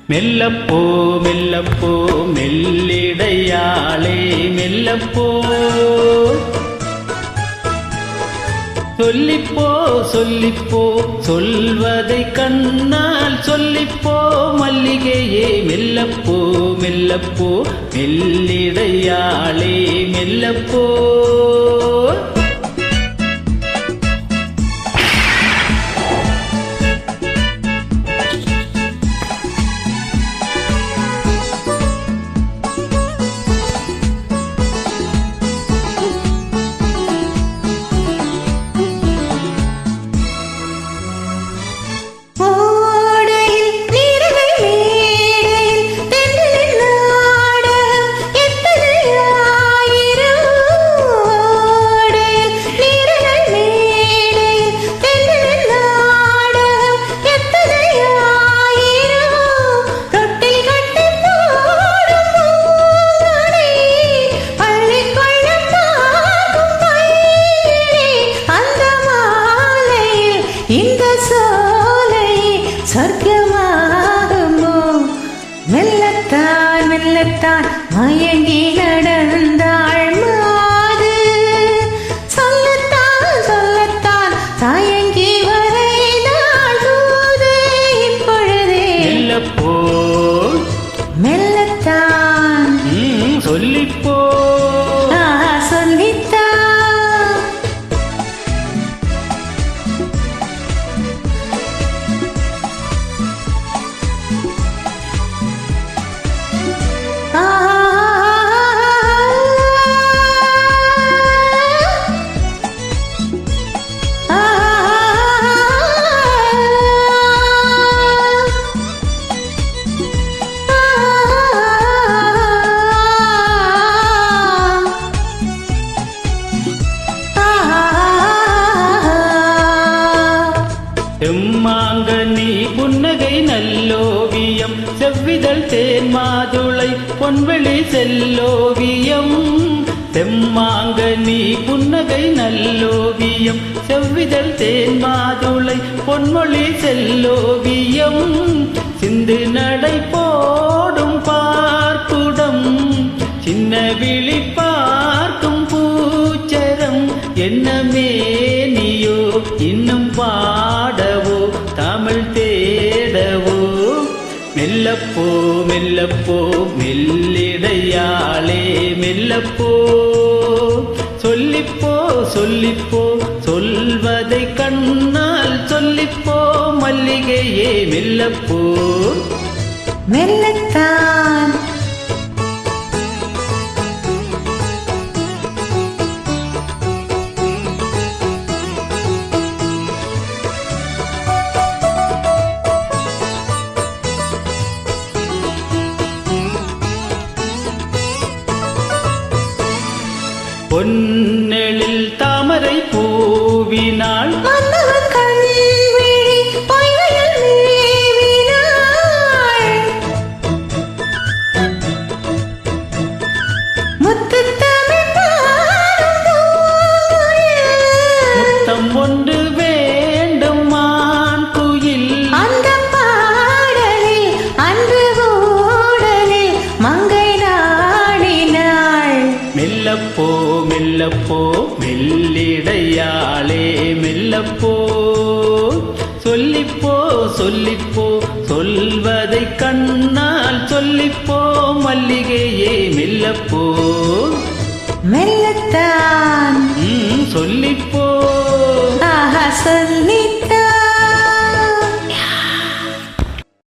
மெல்லப்போ மெல்லப்போ மெல்லிடையாளே மெல்லப்போ சொல்லிப்போ சொல்லிப்போ சொல்வதை கண்ணால் சொல்லிப்போ மல்லிகையே மெல்லப்போ மெல்லப்போ மெல்லிடையாளே மெல்லப்போ சொர்க்கமாகுமோ மெல்லத்தான் மெல்லத்தான் மயங்கி நடந்தாள் மாது சொல்லத்தான் சொல்லத்தான் தயங்கி வரைந்தாள் தூது இப்பொழுதே மெல்லப்போ மெல்லத்தான் சொல்லிப்போ சொல்லித்தான் செம்மாங்கனி புன்னகை நல்லோவியம் செவ்விதழ் தேன் மாதுளை பொன்வெளி செல்லோவியம் செம்மாங்கனி புன்னகை நல்லோவியம் செவ்விதழ் தேன் மாதுளை பொன்மொழி செல்லோவியம் சிந்து நடை போடும் பார்க்குடம் சின்ன விழி பார்க்கும் பூச்சரம் என்ன மேனியோ இன்னும் பாடவோ தமிழ் தேடவோ மெல்லப்போ மெல்லப்போ மெல்லிடையாளே மெல்லப்போ சொல்லிப்போ சொல்லிப்போ சொல்வதை கண்ணால் சொல்லிப்போ மல்லிகையே மெல்லப்போ மெல்லத்தான் பொன்னெழில் தாமரை பூவினாள் முத்தம் ஒன்று வேண்டும் மான் குயில் அந்த பாடலில் அன்று கூடலில் மங்கை நாடினாள் மெல்லப்போ மெல்லப்போ மெல்லிடையாளே மெல்லப்போ சொல்லிப்போ சொல்லிப்போ சொல்வதை கண்ணால் சொல்லிப்போ மல்லிகையே மெல்லப்போ மெல்லத்தான் சொல்லிப்போ சொல்லி